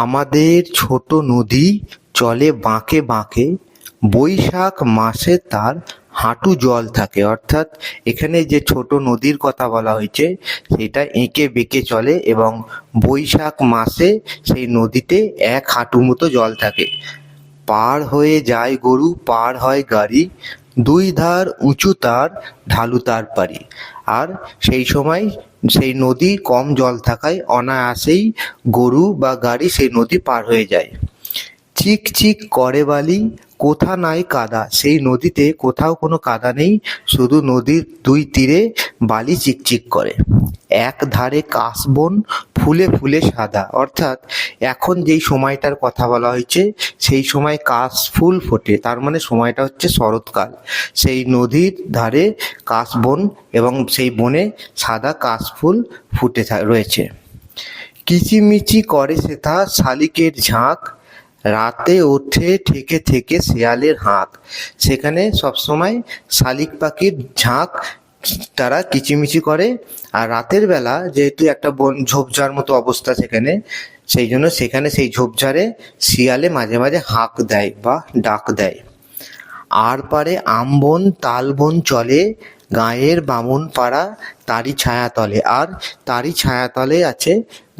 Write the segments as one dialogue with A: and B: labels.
A: আমাদের ছোট নদী চলে বাঁকে বাঁকে, বৈশাখ মাসে তার হাঁটু জল থাকে। অর্থাৎ এখানে যে ছোট নদীর কথা বলা হয়েছে সেটা এঁকে বেঁকে চলে এবং বৈশাখ মাসে সেই নদীতে এক হাঁটু মতো জল থাকে। পার হয়ে যায় গরু, পার হয় গাড়ি, দুই ধার উঁচু তার, ঢালু তার পারি। আর সেই সময় সেই নদী কম জল থাকায় অনায়াসেই গরু বা গাড়ি সেই নদী পার হয়ে যায়। চিক চিক করে বালি, কোথা নাই কাদা। সেই নদীতে কোথাও কোনো কাদা নেই, শুধু নদীর দুই তীরে বালি চিকচিক করে। এক ধারে কাশবন, ফুলে ফুলে সাদা। অর্থাৎ এখন যেই সময়টার কথা বলা হয়েছে সেই সময় কাশফুল ফোটে, তার মানে সময়টা হচ্ছে শরৎকাল। সেই নদীর ধারে কাশবন এবং সেই বনে সাদা কাশফুল ফুটে রয়েছে। কিচিমিচি করে সেথা শালিকের ঝাঁক, রাতে ওঠে থেকে থেকে শেয়ালের হাঁক। সেখানে সবসময় শালিক পাখির ঝাঁক তারা কিচিমিচি করে। আর রাতের বেলা যেহেতু একটা বন ঝোপঝাড় মতো অবস্থা সেখানে, সেই জন্য সেখানে সেই ঝোপঝাড়ে শিয়ালে মাঝে মাঝে হাঁক দেয় বা ডাক দেয়। আর পারে আমবন তালবন চলে, গাঁয়ের বামুন পাড়া তারই ছায়াতলে। আর তারই ছায়াতলে আছে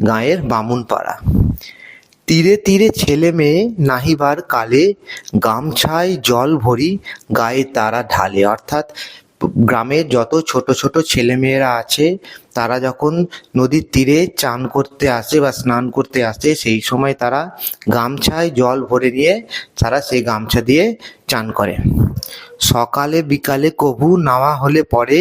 A: গাঁয়ের বামুন পাড়া। তীরে তীরে ছেলে মেয়ে নাহিবার কালে, গামছায় জল ভরি গায়ে তারা ঢালে। অর্থাৎ গ্রামের যত ছোট ছোট ছেলেমেয়েরা আছে তারা যখন নদীর তীরে চান করতে আসে বা স্নান করতে আসে, সেই সময় তারা গামছায় জল ভরে নিয়ে তারা সেই গামছা দিয়ে চান করে। সকালে বিকালে কভু নাওয়া হলে পরে,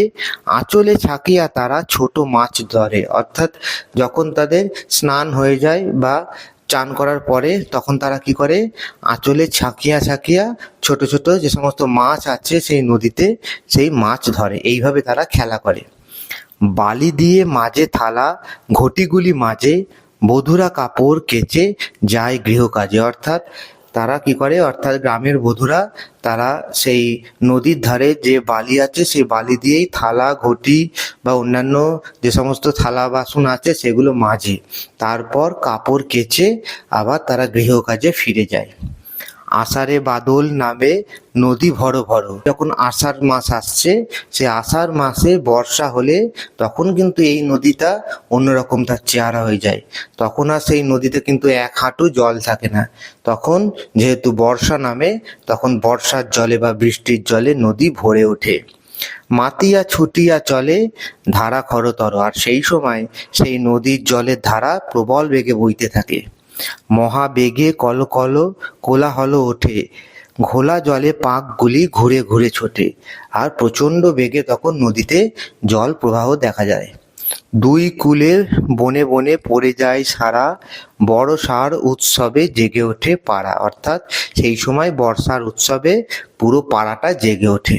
A: আঁচলে ছাকিয়া তারা ছোট মাছ ধরে। অর্থাৎ যখন তাদের স্নান হয়ে যায় বা চান করার পরে তখন তারা কি করে, আঁচলে ছাকিয়া ছাকিয়া ছোট ছোট যে সমস্ত মাছ আছে সেই নদীতে সেই মাছ ধরে। এইভাবে তারা খেলা করে। বালি দিয়ে মাঝে থালা, ঘটিগুলি মাঝে, বধূরা কাপড় কেচে যায় গৃহকাজে। অর্থাৎ তারা কি করে, অর্থাৎ গ্রামের বধূরা তারা সেই নদীর ধারে যে বালি আছে সেই বালি দিয়েই থালা ঘটি বা অন্যান্য যে সমস্ত থালা বাসন আছে সেগুলো মাজে, তারপর কাপড় কেচে আবার তারা গৃহকাজে ফিরে যায়। আষাঢ়ে বাদল নামে নদী ভরো ভরো। যখন আষাঢ় মাস আসছে, সে আষাঢ় মাসে বর্ষা হলে তখন কিন্তু এই নদীটা অন্যরকম তার চেহারা হয়ে যায়। তখন আর সেই নদীতে কিন্তু এক হাঁটু জল থাকে না। তখন যেহেতু বর্ষা নামে, তখন বর্ষার জলে বা বৃষ্টির জলে নদী ভরে ওঠে। মাতিয়া ছুটিয়া চলে ধারা খরতর। আর সেই সময় সেই নদীর জলের ধারা প্রবল বেগে বইতে থাকে। মহাবেগে কলকল কোলাহল ওঠে, ঘোলা জলে পাকগুলি ঘুরে ঘুরে ছোটে। আর প্রচণ্ড বেগে তখন নদীতে জল প্রবাহ দেখা যায়। দুই কূলের বনে বনে পড়ে যায় সারা, বর্ষার উৎসবে জেগে ওঠে পাড়া। অর্থাৎ সেই সময় বর্ষার উৎসবে পুরো পাড়াটা জেগে ওঠে।